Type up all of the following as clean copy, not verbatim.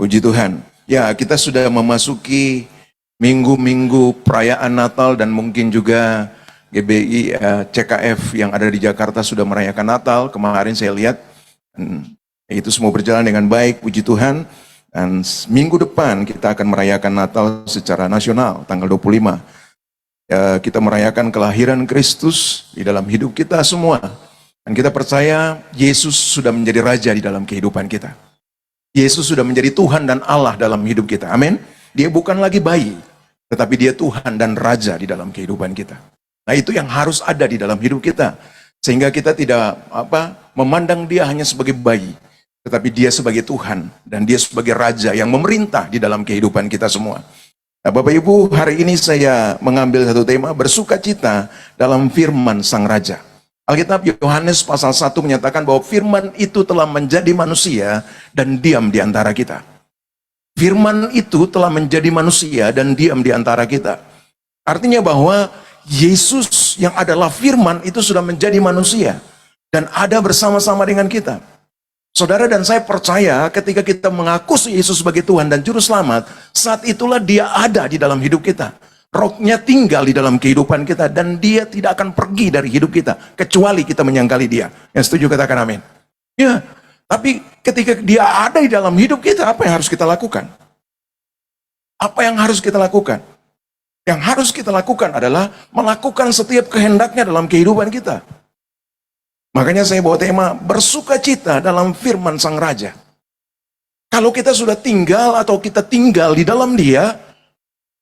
Puji Tuhan. Ya, kita sudah memasuki minggu-minggu perayaan Natal dan mungkin juga GBI CKF yang ada di Jakarta sudah merayakan Natal. Kemarin saya lihat itu semua berjalan dengan baik, puji Tuhan. Dan minggu depan kita akan merayakan Natal secara nasional, tanggal 25. Kita merayakan kelahiran Kristus di dalam hidup kita semua. Dan kita percaya Yesus sudah menjadi Raja di dalam kehidupan kita. Yesus sudah menjadi Tuhan dan Allah dalam hidup kita. Amin. Dia bukan lagi bayi, tetapi dia Tuhan dan Raja di dalam kehidupan kita. Nah, itu yang harus ada di dalam hidup kita. Sehingga kita tidak memandang dia hanya sebagai bayi, tetapi dia sebagai Tuhan dan dia sebagai Raja yang memerintah di dalam kehidupan kita semua. Nah, Bapak Ibu, hari ini saya mengambil satu tema, bersukacita dalam firman Sang Raja. Alkitab Yohanes pasal 1 menyatakan bahwa firman itu telah menjadi manusia dan diam di antara kita. Firman itu telah menjadi manusia dan diam di antara kita. Artinya bahwa Yesus yang adalah firman itu sudah menjadi manusia dan ada bersama-sama dengan kita. Saudara dan saya percaya ketika kita mengaku Yesus sebagai Tuhan dan Juru Selamat, saat itulah dia ada di dalam hidup kita. Rohnya tinggal di dalam kehidupan kita dan dia tidak akan pergi dari hidup kita kecuali kita menyangkali dia. Yang setuju katakan amin. Ya, tapi ketika dia ada di dalam hidup kita, apa yang harus kita lakukan? Apa yang harus kita lakukan? Yang harus kita lakukan adalah melakukan setiap kehendaknya dalam kehidupan kita. Makanya saya bawa tema bersukacita dalam firman Sang Raja. Kalau kita sudah tinggal atau kita tinggal di dalam dia,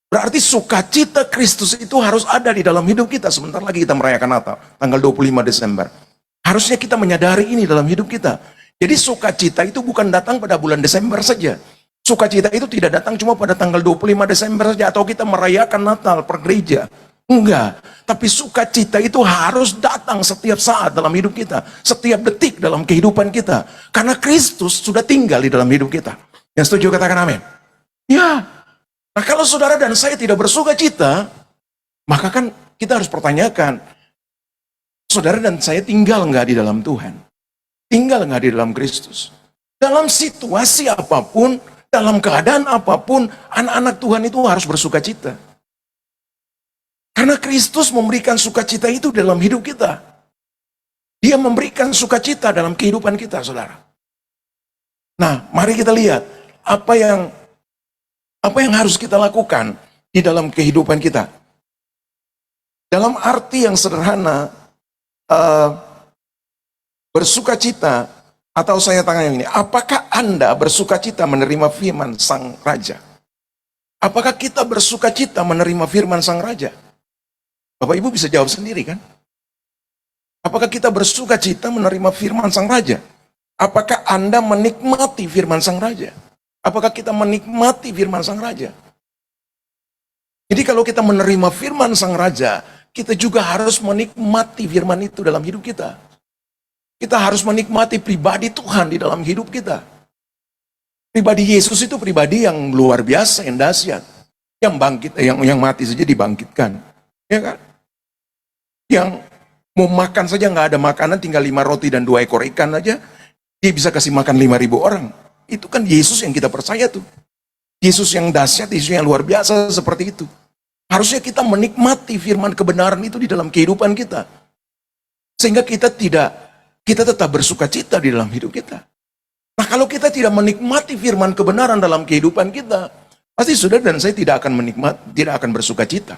berarti sukacita Kristus itu harus ada di dalam hidup kita. Sebentar lagi kita merayakan Natal, tanggal 25 Desember. Harusnya kita menyadari ini dalam hidup kita. Jadi sukacita itu bukan datang pada bulan Desember saja. Sukacita itu tidak datang cuma pada tanggal 25 Desember saja, atau kita merayakan Natal per gereja. Enggak. Tapi sukacita itu harus datang setiap saat dalam hidup kita. Setiap detik dalam kehidupan kita. Karena Kristus sudah tinggal di dalam hidup kita. Yang setuju katakan amin. Ya. Nah, kalau saudara dan saya tidak bersukacita, maka kan kita harus pertanyakan, saudara dan saya tinggal nggak di dalam Tuhan? Tinggal nggak di dalam Kristus? Dalam situasi apapun, dalam keadaan apapun, anak-anak Tuhan itu harus bersukacita. Karena Kristus memberikan sukacita itu dalam hidup kita. Dia memberikan sukacita dalam kehidupan kita, saudara. Nah, mari kita lihat apa yang harus kita lakukan di dalam kehidupan kita. Dalam arti yang sederhana, bersukacita, atau saya tanya ini, apakah Anda bersukacita menerima firman Sang Raja? Apakah kita bersukacita menerima firman Sang Raja? Bapak Ibu bisa jawab sendiri kan? Apakah kita bersukacita menerima firman Sang Raja? Apakah Anda menikmati firman Sang Raja? Apakah kita menikmati firman Sang Raja? Jadi kalau kita menerima firman Sang Raja, kita juga harus menikmati firman itu dalam hidup kita. Kita harus menikmati pribadi Tuhan di dalam hidup kita. Pribadi Yesus itu pribadi yang luar biasa, yang dahsyat. Yang bangkit, yang mati saja dibangkitkan. Ya kan? Yang mau makan saja nggak ada makanan, tinggal 5 roti dan 2 ekor ikan aja, dia bisa kasih makan 5.000 orang. Itu kan Yesus yang kita percaya tuh. Yesus yang dahsyat, Yesus yang luar biasa seperti itu. Harusnya kita menikmati firman kebenaran itu di dalam kehidupan kita. Sehingga kita tetap bersukacita di dalam hidup kita. Nah, kalau kita tidak menikmati firman kebenaran dalam kehidupan kita, pasti saudara dan saya tidak akan bersukacita.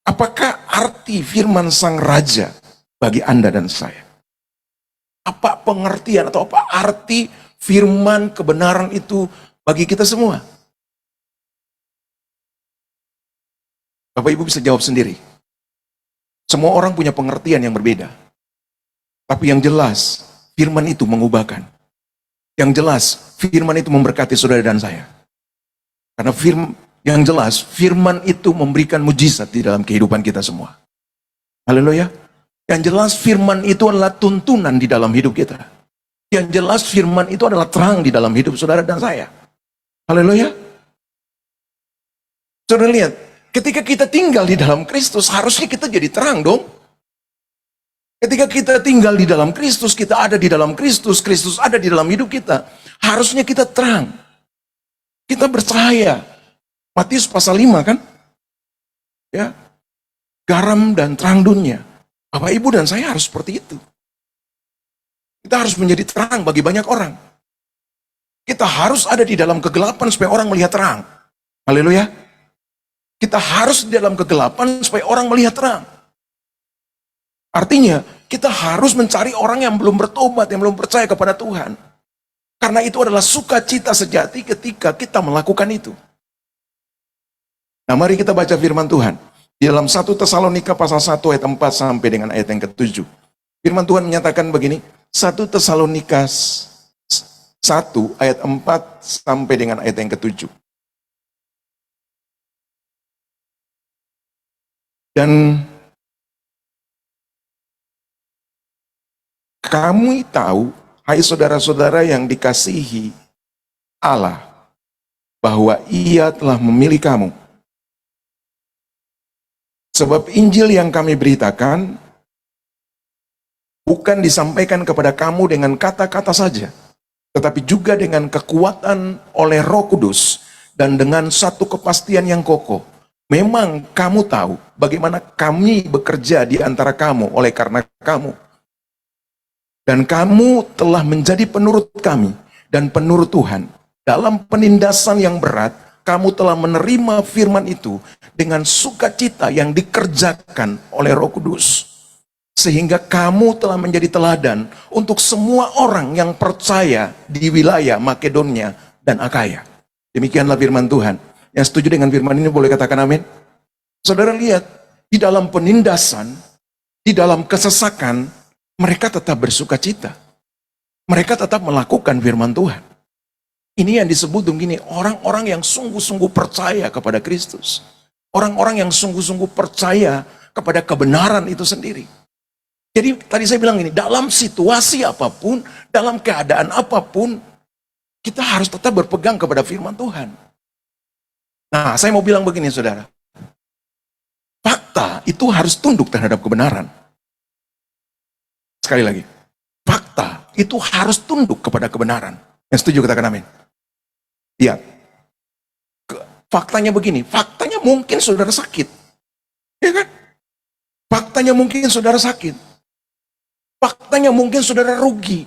Apakah arti firman Sang Raja bagi Anda dan saya? Apa pengertian atau apa arti firman kebenaran itu bagi kita semua? Bapak Ibu bisa jawab sendiri. Semua orang punya pengertian yang berbeda. Tapi yang jelas, firman itu mengubahkan. Yang jelas, firman itu memberkati saudara dan saya. Karena yang jelas, firman itu memberikan mujizat di dalam kehidupan kita semua. Haleluya. Yang jelas, firman itu adalah tuntunan di dalam hidup kita. Yang jelas, firman itu adalah terang di dalam hidup saudara dan saya. Haleluya. Saudara lihat, ketika kita tinggal di dalam Kristus, harusnya kita jadi terang dong. Ketika kita tinggal di dalam Kristus, kita ada di dalam Kristus, Kristus ada di dalam hidup kita. Harusnya kita terang. Kita bercahaya. Matius pasal 5 kan? Ya. Garam dan terang dunia. Bapak, Ibu, dan saya harus seperti itu. Kita harus menjadi terang bagi banyak orang. Kita harus ada di dalam kegelapan supaya orang melihat terang. Haleluya. Kita harus di dalam kegelapan supaya orang melihat terang. Artinya, kita harus mencari orang yang belum bertobat, yang belum percaya kepada Tuhan. Karena itu adalah sukacita sejati ketika kita melakukan itu. Nah, mari kita baca firman Tuhan. Di dalam 1 Tesalonika pasal 1 ayat 4 sampai dengan ayat yang ke-7. Firman Tuhan menyatakan begini, 1 Tesalonika 1 ayat 4 sampai dengan ayat yang ke-7. Dan kami tahu, hai saudara-saudara yang dikasihi Allah, bahwa Ia telah memilih kamu. Sebab Injil yang kami beritakan bukan disampaikan kepada kamu dengan kata-kata saja, tetapi juga dengan kekuatan oleh Roh Kudus dan dengan satu kepastian yang kokoh. Memang kamu tahu bagaimana kami bekerja di antara kamu oleh karena kamu. Dan kamu telah menjadi penurut kami dan penurut Tuhan. Dalam penindasan yang berat, kamu telah menerima firman itu dengan sukacita yang dikerjakan oleh Roh Kudus. Sehingga kamu telah menjadi teladan untuk semua orang yang percaya di wilayah Makedonia dan Akaya. Demikianlah firman Tuhan. Yang setuju dengan firman ini boleh katakan amin. Saudara lihat, di dalam penindasan, di dalam kesesakan, mereka tetap bersukacita. Mereka tetap melakukan firman Tuhan. Ini yang disebut begini, orang-orang yang sungguh-sungguh percaya kepada Kristus. Orang-orang yang sungguh-sungguh percaya kepada kebenaran itu sendiri. Jadi tadi saya bilang ini, dalam situasi apapun, dalam keadaan apapun, kita harus tetap berpegang kepada firman Tuhan. Nah, saya mau bilang begini, saudara. Fakta itu harus tunduk terhadap kebenaran. Sekali lagi, fakta itu harus tunduk kepada kebenaran. Yang setuju katakan amin. Lihat, faktanya begini, faktanya mungkin saudara sakit. Ya kan? Faktanya mungkin saudara sakit. Faktanya mungkin saudara rugi.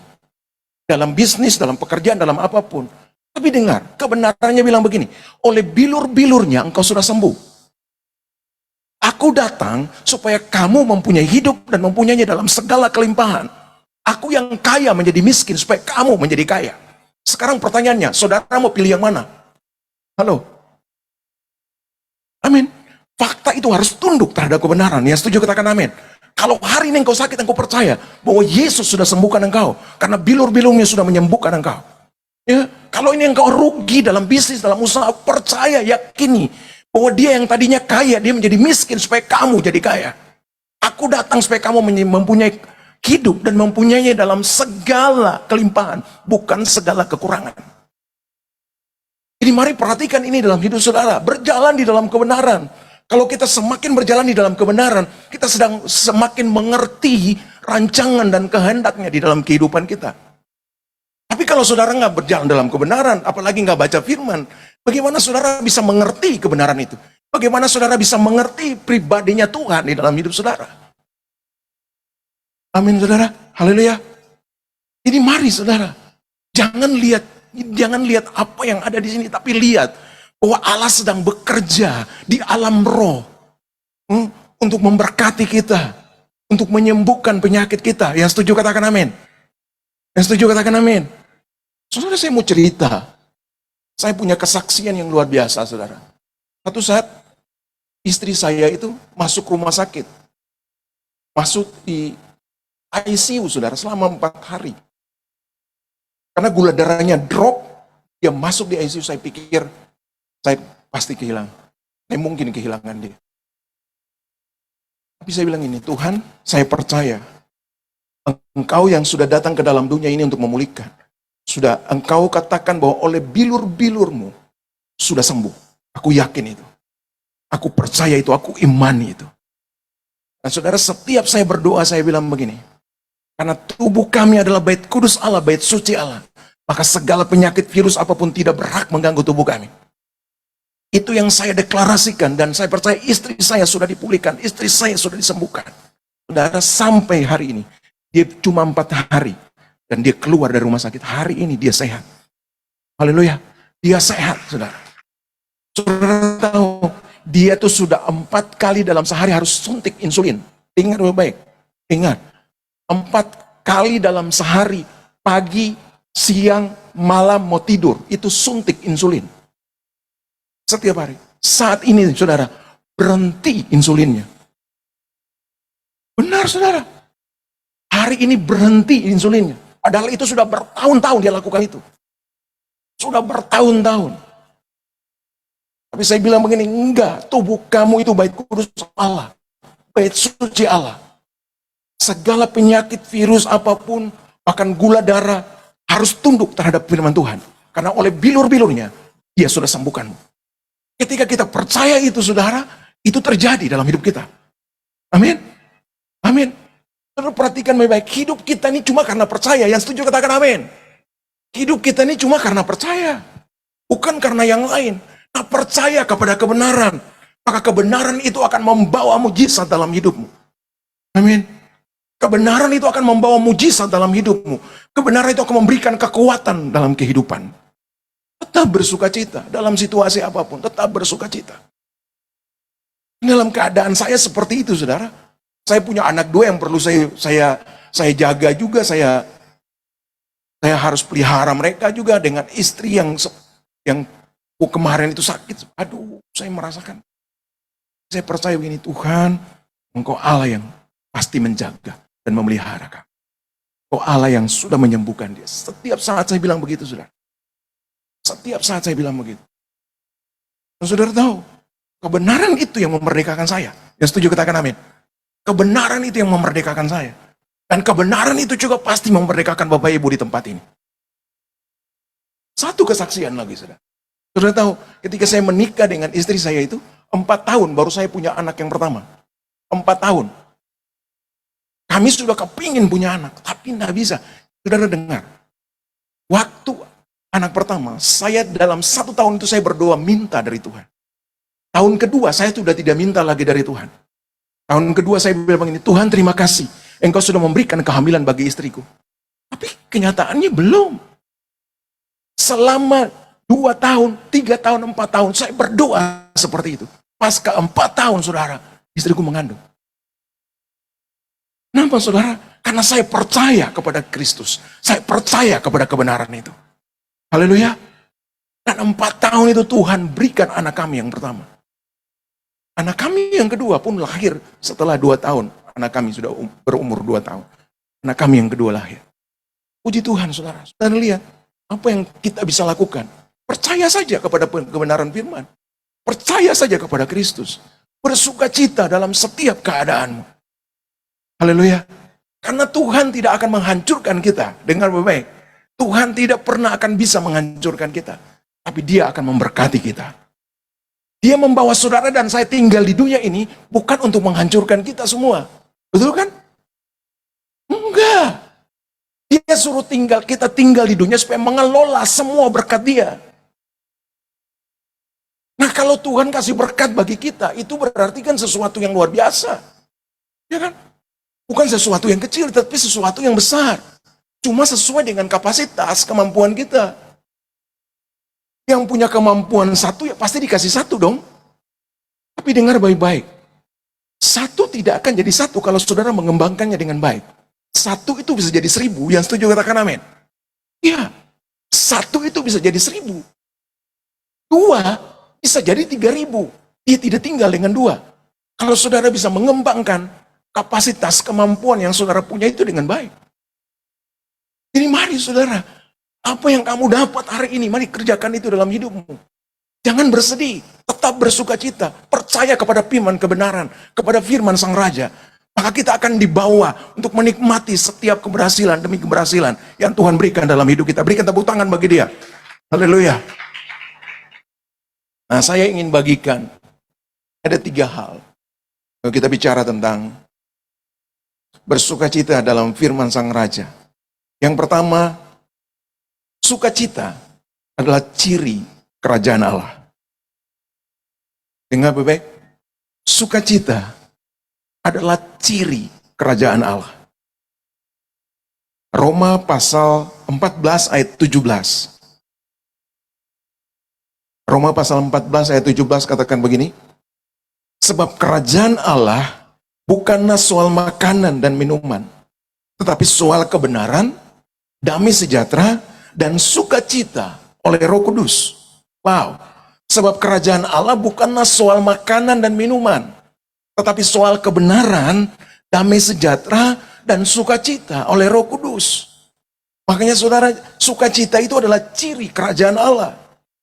Dalam bisnis, dalam pekerjaan, dalam apapun. Tapi dengar, kebenarannya bilang begini, oleh bilur-bilurnya engkau sudah sembuh. Aku datang supaya kamu mempunyai hidup dan mempunyainya dalam segala kelimpahan. Aku yang kaya menjadi miskin supaya kamu menjadi kaya. Sekarang pertanyaannya, saudara mau pilih yang mana? Halo? Amin. Fakta itu harus tunduk terhadap kebenaran. Yang setuju katakan amin. Kalau hari ini engkau sakit, engkau percaya bahwa Yesus sudah sembuhkan engkau. Karena bilur-bilurnya sudah menyembuhkan engkau. Ya, kalau ini engkau rugi dalam bisnis, dalam usaha, percaya, yakini bahwa dia yang tadinya kaya, dia menjadi miskin supaya kamu jadi kaya. Aku datang supaya kamu mempunyai hidup dan mempunyainya dalam segala kelimpahan, bukan segala kekurangan. Jadi mari perhatikan ini dalam hidup saudara, berjalan di dalam kebenaran. Kalau kita semakin berjalan di dalam kebenaran, kita sedang semakin mengerti rancangan dan kehendaknya di dalam kehidupan kita. Tapi kalau saudara nggak berjalan dalam kebenaran, apalagi nggak baca firman, bagaimana saudara bisa mengerti kebenaran itu? Bagaimana saudara bisa mengerti pribadinya Tuhan di dalam hidup saudara? Amin, saudara. Haleluya. Jadi mari saudara, jangan lihat apa yang ada di sini, tapi lihat bahwa Allah sedang bekerja di alam roh untuk memberkati kita, untuk menyembuhkan penyakit kita. Yang setuju katakan amin. Yang setuju katakan amin. Saudara, saya mau cerita. Saya punya kesaksian yang luar biasa, saudara. Satu saat istri saya itu masuk rumah sakit, masuk di ICU, saudara, selama 4 hari. Karena gula darahnya drop, dia masuk di ICU, saya pikir, saya pasti kehilangan. Saya mungkin kehilangan dia. Tapi saya bilang ini, Tuhan, saya percaya, Engkau yang sudah datang ke dalam dunia ini untuk memulihkan. Sudah Engkau katakan bahwa oleh bilur-bilurmu, sudah sembuh. Aku yakin itu. Aku percaya itu, aku imani itu. Dan saudara, setiap saya berdoa, saya bilang begini, karena tubuh kami adalah bait kudus Allah, bait suci Allah. maka segala penyakit virus apapun tidak berhak mengganggu tubuh kami. Itu yang saya deklarasikan, dan saya percaya istri saya sudah dipulihkan, istri saya sudah disembuhkan. Saudara, sampai hari ini, dia cuma 4 hari, dan dia keluar dari rumah sakit. Hari ini dia sehat. Haleluya, dia sehat, saudara. Saudara tahu, dia tuh sudah 4 kali dalam sehari harus suntik insulin. Ingat baik-baik, ingat. 4 kali dalam sehari, pagi, siang, malam mau tidur, itu suntik insulin. Setiap hari. Saat ini, saudara, berhenti insulinnya. Benar, saudara. Hari ini berhenti insulinnya. Padahal itu sudah bertahun-tahun dia lakukan itu. Sudah bertahun-tahun. Tapi saya bilang begini, enggak, tubuh kamu itu bait kudus Allah. Bait suci Allah. Segala penyakit, virus apapun, bahkan gula darah, harus tunduk terhadap firman Tuhan. Karena oleh bilur-bilurnya, dia sudah sembuhkanmu. Ketika kita percaya itu, saudara, itu terjadi dalam hidup kita. Amin. Amin. Saudara perhatikan baik-baik, hidup kita ini cuma karena percaya. Yang setuju katakan amin. Hidup kita ini cuma karena percaya. Bukan karena yang lain. Nah, percaya kepada kebenaran. Maka kebenaran itu akan membawa mujizat dalam hidupmu. Amin. Kebenaran itu akan membawa mujizat dalam hidupmu. Kebenaran itu akan memberikan kekuatan dalam kehidupan. Tetap bersuka cita dalam situasi apapun, tetap bersuka cita. Dalam keadaan saya seperti itu, saudara. Saya punya anak 2 yang perlu saya jaga juga, saya harus pelihara mereka juga, dengan istri yang kemarin itu sakit. Aduh, saya merasakan. Saya percaya begini, Tuhan, Engkau Allah yang pasti menjaga dan memelihara kami. Engkau Allah yang sudah menyembuhkan dia. Setiap saat saya bilang begitu, saudara. Setiap saat saya bilang begitu. Dan saudara tahu, kebenaran itu yang memerdekakan saya. Yang setuju katakan amin. Kebenaran itu yang memerdekakan saya. Dan kebenaran itu juga pasti memerdekakan Bapak Ibu di tempat ini. Satu kesaksian lagi, saudara. Saudara tahu, ketika saya menikah dengan istri saya itu, 4 tahun baru saya punya anak yang pertama. 4 tahun. Kami sudah kepingin punya anak, tapi tidak bisa. Saudara dengar, waktu anak pertama, saya dalam 1 tahun itu saya berdoa minta dari Tuhan. Tahun kedua saya sudah tidak minta lagi dari Tuhan. Tahun kedua saya bilang begini, Tuhan terima kasih, Engkau sudah memberikan kehamilan bagi istriku. Tapi kenyataannya belum. Selama 2 tahun, 3 tahun, 4 tahun, saya berdoa seperti itu. Pas ke-4 tahun, saudara, istriku mengandung. Kenapa, saudara? Karena saya percaya kepada Kristus. Saya percaya kepada kebenaran itu. Haleluya. Dan 4 tahun itu Tuhan berikan anak kami yang pertama. Anak kami yang kedua pun lahir setelah 2 tahun. Anak kami sudah berumur 2 tahun. Anak kami yang kedua lahir. Puji Tuhan, saudara. Saudara lihat, apa yang kita bisa lakukan? Percaya saja kepada kebenaran firman. Percaya saja kepada Kristus. Bersuka cita dalam setiap keadaanmu. Haleluya. Karena Tuhan tidak akan menghancurkan kita. Dengar baik-baik. Tuhan tidak pernah akan bisa menghancurkan kita. Tapi Dia akan memberkati kita. Dia membawa saudara dan saya tinggal di dunia ini bukan untuk menghancurkan kita semua. Betul kan? Enggak. Dia suruh kita tinggal di dunia supaya mengelola semua berkat Dia. Nah, kalau Tuhan kasih berkat bagi kita, itu berarti kan sesuatu yang luar biasa. Ya kan? Bukan sesuatu yang kecil, tapi sesuatu yang besar. Cuma sesuai dengan kapasitas, kemampuan kita. Yang punya kemampuan 1 ya pasti dikasih 1 dong. Tapi dengar baik-baik. 1 tidak akan jadi 1 kalau saudara mengembangkannya dengan baik. 1 itu bisa jadi 1000. Yang setuju katakan amin. Ya, 1 itu bisa jadi 1000. 2 bisa jadi 3000. Dia tidak tinggal dengan 2. Kalau saudara bisa mengembangkan kapasitas, kemampuan yang saudara punya itu dengan baik. Jadi mari saudara, apa yang kamu dapat hari ini, mari kerjakan itu dalam hidupmu. Jangan bersedih, tetap bersuka cita, percaya kepada firman kebenaran, kepada firman Sang Raja. Maka kita akan dibawa untuk menikmati setiap keberhasilan demi keberhasilan yang Tuhan berikan dalam hidup kita. Berikan tepuk tangan bagi Dia. Haleluya. Nah, saya ingin bagikan, ada 3 hal. Kalau kita bicara tentang bersuka cita dalam firman Sang Raja. Yang pertama, Sukacita adalah ciri kerajaan Allah. Dengar baik-baik. Sukacita adalah ciri kerajaan Allah. Roma pasal 14 ayat 17. Roma pasal 14 ayat 17 katakan begini. Sebab kerajaan Allah bukanlah soal makanan dan minuman, tetapi soal kebenaran, damai sejahtera, dan sukacita oleh Roh Kudus. Wow. Sebab kerajaan Allah bukanlah soal makanan dan minuman, tetapi soal kebenaran, damai sejahtera, dan sukacita oleh Roh Kudus. Makanya saudara, sukacita itu adalah ciri kerajaan Allah.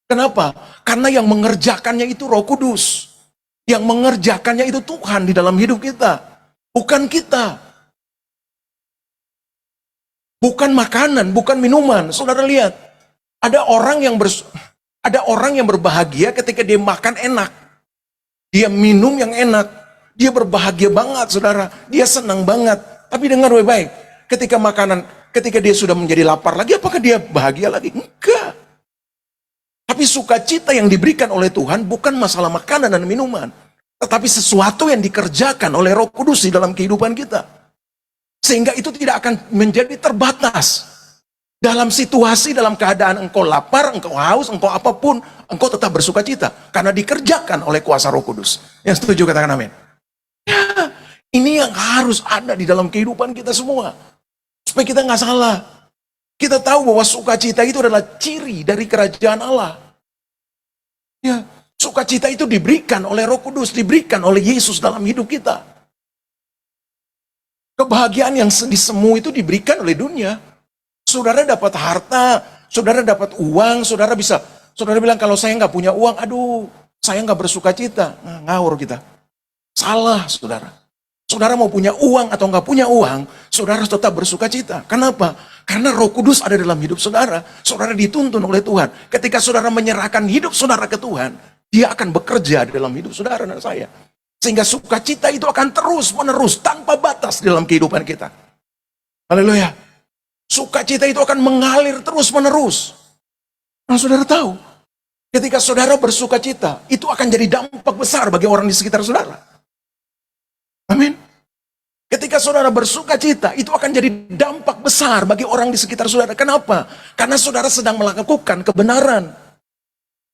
Kenapa? Karena yang mengerjakannya itu Roh Kudus. Yang mengerjakannya itu Tuhan di dalam hidup kita. Bukan kita. Bukan makanan, bukan minuman. Saudara lihat, ada orang yang berbahagia ketika dia makan enak. Dia minum yang enak. Dia berbahagia banget, saudara. Dia senang banget. Tapi dengar baik-baik. Ketika dia sudah menjadi lapar lagi, apakah dia bahagia lagi? Enggak. Tapi sukacita yang diberikan oleh Tuhan bukan masalah makanan dan minuman. Tetapi sesuatu yang dikerjakan oleh Roh Kudus di dalam kehidupan kita. Sehingga itu tidak akan menjadi terbatas. Dalam situasi, dalam keadaan engkau lapar, engkau haus, engkau apapun, engkau tetap bersukacita. Karena dikerjakan oleh kuasa Roh Kudus. Yang setuju katakan amin. Ya, ini yang harus ada di dalam kehidupan kita semua. Supaya kita nggak salah. Kita tahu bahwa sukacita itu adalah ciri dari kerajaan Allah. Ya, sukacita itu diberikan oleh Roh Kudus, diberikan oleh Yesus dalam hidup kita. Kebahagiaan yang semu itu diberikan oleh dunia. Saudara dapat harta, saudara dapat uang, saudara bilang kalau saya nggak punya uang, aduh, saya nggak bersukacita. Nah, ngawur kita. Salah, saudara. Saudara mau punya uang atau nggak punya uang, saudara harus tetap bersukacita. Kenapa? Karena Roh Kudus ada dalam hidup saudara. Saudara dituntun oleh Tuhan. Ketika saudara menyerahkan hidup saudara ke Tuhan, Dia akan bekerja dalam hidup saudara dan saya. Sehingga sukacita itu akan terus menerus tanpa batas dalam kehidupan kita. Haleluya. Sukacita itu akan mengalir terus menerus. Nah, saudara tahu, ketika saudara bersukacita, itu akan jadi dampak besar bagi orang di sekitar saudara. Amin. Ketika saudara bersukacita, itu akan jadi dampak besar bagi orang di sekitar saudara. Kenapa? Karena saudara sedang melakukan kebenaran.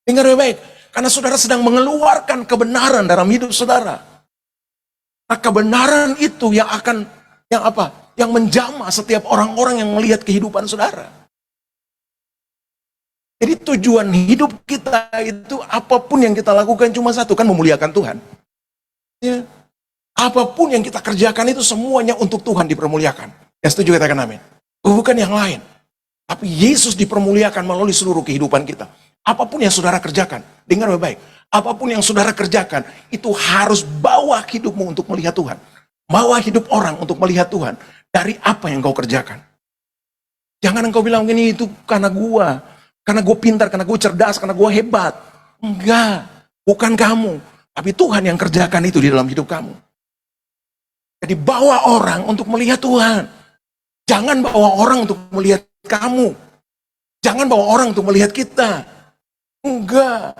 Dengar baik, karena saudara sedang mengeluarkan kebenaran dalam hidup saudara. Nah, kebenaran itu yang menjamah setiap orang-orang yang melihat kehidupan saudara. Jadi tujuan hidup kita itu apapun yang kita lakukan cuma satu, kan memuliakan Tuhan. Ya. Apapun yang kita kerjakan itu semuanya untuk Tuhan dipermuliakan. Yang setuju katakan amin. Bukan yang lain. Tapi Yesus dipermuliakan melalui seluruh kehidupan kita. Apapun yang saudara kerjakan, dengar baik-baik. Apapun yang saudara kerjakan, itu harus bawa hidupmu untuk melihat Tuhan. Bawa hidup orang untuk melihat Tuhan. Dari apa yang kau kerjakan. Jangan engkau bilang gini, itu karena gua. Karena gue pintar, karena gue cerdas, karena gue hebat. Enggak. Bukan kamu. Tapi Tuhan yang kerjakan itu di dalam hidup kamu. Jadi bawa orang untuk melihat Tuhan. Jangan bawa orang untuk melihat kamu. Jangan bawa orang untuk melihat kita. Enggak.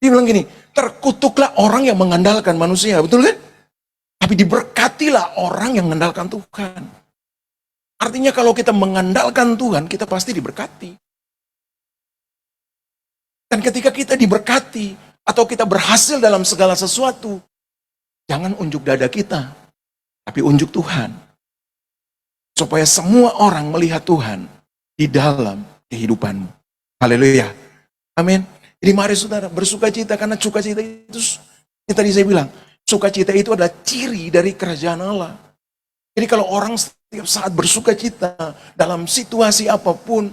Dia bilang gini, terkutuklah orang yang mengandalkan manusia. Betul kan? Tapi diberkatilah orang yang mengandalkan Tuhan. Artinya kalau kita mengandalkan Tuhan, kita pasti diberkati. Dan ketika kita diberkati, atau kita berhasil dalam segala sesuatu, jangan unjuk dada kita, tapi unjuk Tuhan. Supaya semua orang melihat Tuhan di dalam kehidupanmu. Haleluya. Amin. Jadi mari saudara bersukacita, karena sukacita itu, yang tadi saya bilang, sukacita itu adalah ciri dari kerajaan Allah. Jadi kalau orang setiap saat bersukacita dalam situasi apapun,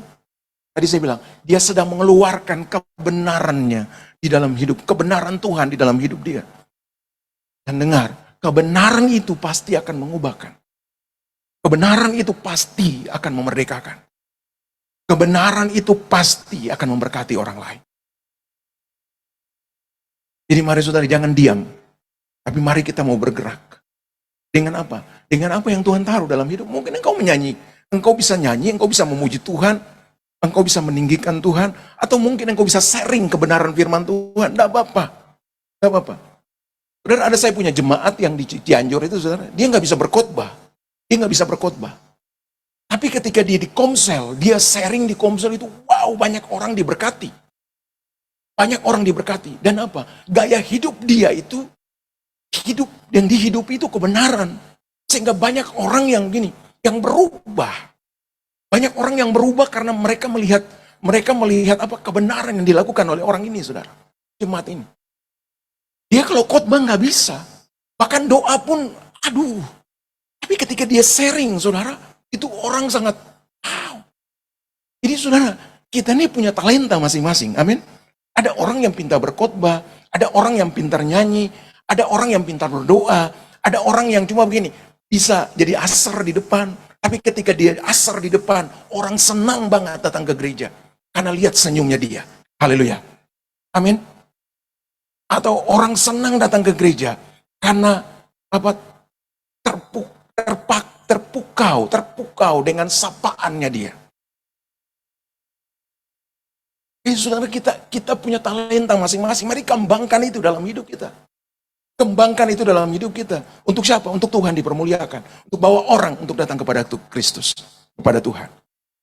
tadi saya bilang, dia sedang mengeluarkan kebenarannya di dalam hidup, kebenaran Tuhan di dalam hidup dia. Dan dengar, kebenaran itu pasti akan mengubahkan. Kebenaran itu pasti akan memerdekakan. Kebenaran itu pasti akan memberkati orang lain. Jadi mari saudara, jangan diam. Tapi mari kita mau bergerak. Dengan apa? Dengan apa yang Tuhan taruh dalam hidup. Mungkin engkau menyanyi. Engkau bisa nyanyi, engkau bisa memuji Tuhan, engkau bisa meninggikan Tuhan, atau mungkin engkau bisa sharing kebenaran firman Tuhan. Tidak apa-apa. Tidak apa-apa. Saudara, ada saya punya jemaat yang di Cianjur itu, saudara, dia nggak bisa berkhotbah. Dia nggak bisa berkhotbah. Tapi ketika dia di komsel, dia sharing di komsel itu, wow, banyak orang diberkati. Banyak orang diberkati. Dan apa? Gaya hidup dia itu, hidup yang dihidupi itu kebenaran. Sehingga banyak orang yang gini, yang berubah. Banyak orang yang berubah karena mereka melihat apa kebenaran yang dilakukan oleh orang ini, saudara. Jemaat ini. Dia kalau khotbah nggak bisa. Bahkan doa pun, aduh. Tapi ketika dia sharing, saudara, itu orang sangat, wow. Jadi saudara, kita ini punya talenta masing-masing, amin. Ada orang yang pintar berkhotbah, ada orang yang pintar nyanyi, ada orang yang pintar berdoa, ada orang yang cuma begini, bisa jadi asar di depan, tapi ketika dia asar di depan, orang senang banget datang ke gereja, karena lihat senyumnya dia. Haleluya. Amin. Atau orang senang datang ke gereja, karena apa? Terpukau dengan sapaannya dia. Saudara, kita punya talenta masing-masing. Mari kembangkan itu dalam hidup kita. Kembangkan itu dalam hidup kita. Untuk siapa? Untuk Tuhan dipermuliakan. Untuk bawa orang untuk datang kepada Kristus. Kepada Tuhan.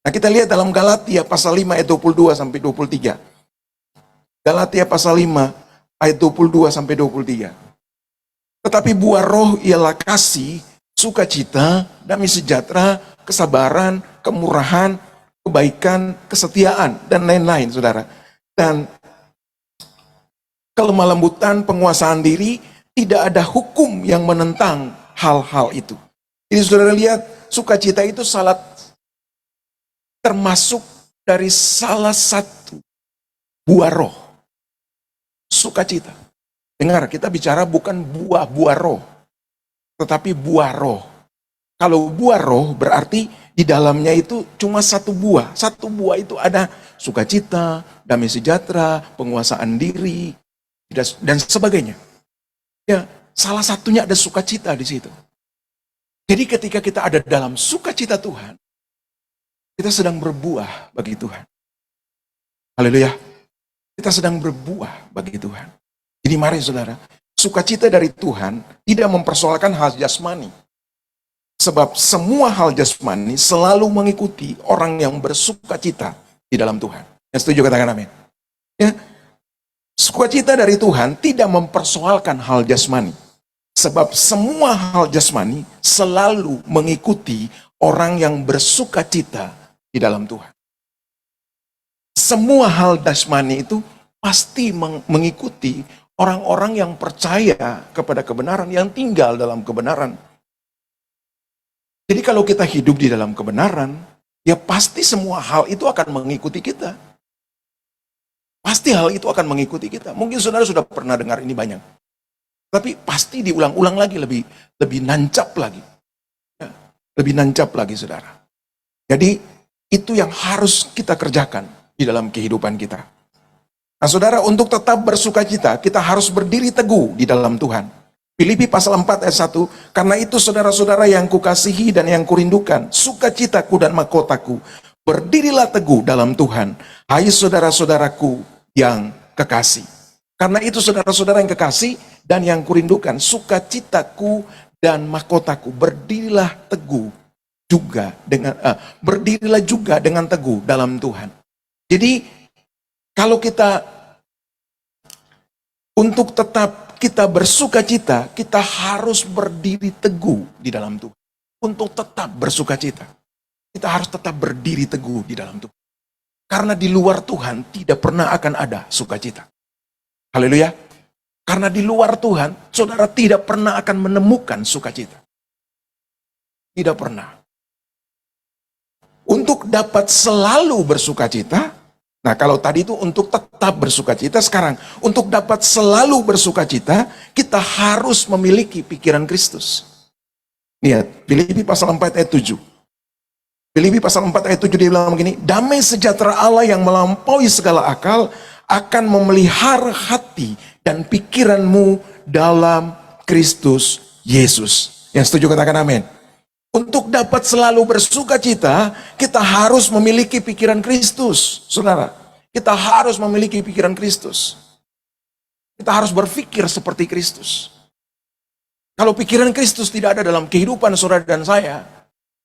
Nah, kita lihat dalam Galatia pasal 5 ayat 22 sampai 23. Galatia pasal 5 ayat 22 sampai 23. Tetapi buah roh ialah kasih, sukacita, damai sejahtera, kesabaran, kemurahan, kebaikan, kesetiaan, dan lain-lain, saudara. Dan kelemah lembutan, penguasaan diri, tidak ada hukum yang menentang hal-hal itu. Jadi saudara lihat, sukacita itu termasuk dari salah satu buah roh. Sukacita. Dengar, kita bicara bukan buah roh, tetapi buah roh. Kalau buah roh berarti di dalamnya itu cuma satu buah. Satu buah itu ada sukacita, damai sejahtera, penguasaan diri, dan sebagainya. Ya, salah satunya ada sukacita di situ. Jadi ketika kita ada dalam sukacita Tuhan, kita sedang berbuah bagi Tuhan. Haleluya. Kita sedang berbuah bagi Tuhan. Jadi mari saudara, sukacita dari Tuhan tidak mempersoalkan hal jasmani. Sebab semua hal jasmani selalu mengikuti orang yang bersukacita di dalam Tuhan. Yang setuju katakan amin. Ya, sukacita dari Tuhan tidak mempersoalkan hal jasmani. Sebab semua hal jasmani selalu mengikuti orang yang bersukacita di dalam Tuhan. Semua hal jasmani itu pasti mengikuti orang-orang yang percaya kepada kebenaran, yang tinggal dalam kebenaran. Jadi kalau kita hidup di dalam kebenaran, ya pasti semua hal itu akan mengikuti kita. Pasti hal itu akan mengikuti kita. Mungkin saudara sudah pernah dengar ini banyak. Tapi pasti diulang-ulang lagi, lebih nancap lagi. Ya, lebih nancap lagi saudara. Jadi itu yang harus kita kerjakan di dalam kehidupan kita. Nah saudara, untuk tetap bersukacita, kita harus berdiri teguh di dalam Tuhan. Filipi pasal 4 ayat 1, karena itu saudara-saudara yang kukasihi dan yang kurindukan, sukacitaku dan mahkotaku, berdirilah teguh dalam Tuhan, hai saudara-saudaraku yang kekasih. Karena itu saudara-saudara yang kekasih dan yang kurindukan, sukacitaku dan mahkotaku, berdirilah juga dengan teguh dalam Tuhan. Jadi kalau kita untuk tetap kita bersukacita, kita harus berdiri teguh di dalam Tuhan. Untuk tetap bersukacita, kita harus tetap berdiri teguh di dalam Tuhan. Karena di luar Tuhan tidak pernah akan ada sukacita. Haleluya. Karena di luar Tuhan, saudara tidak pernah akan menemukan sukacita. Tidak pernah. Untuk dapat selalu bersukacita, nah kalau tadi itu untuk tetap bersukacita, sekarang untuk dapat selalu bersukacita, kita harus memiliki pikiran Kristus. Lihat, Filipi pasal 4 ayat 7. Filipi pasal 4 ayat 7 dia bilang begini, damai sejahtera Allah yang melampaui segala akal akan memelihara hati dan pikiranmu dalam Kristus Yesus. Yang setuju katakan amin. Untuk dapat selalu bersuka cita, kita harus memiliki pikiran Kristus, saudara. Kita harus memiliki pikiran Kristus. Kita harus berpikir seperti Kristus. Kalau pikiran Kristus tidak ada dalam kehidupan saudara dan saya,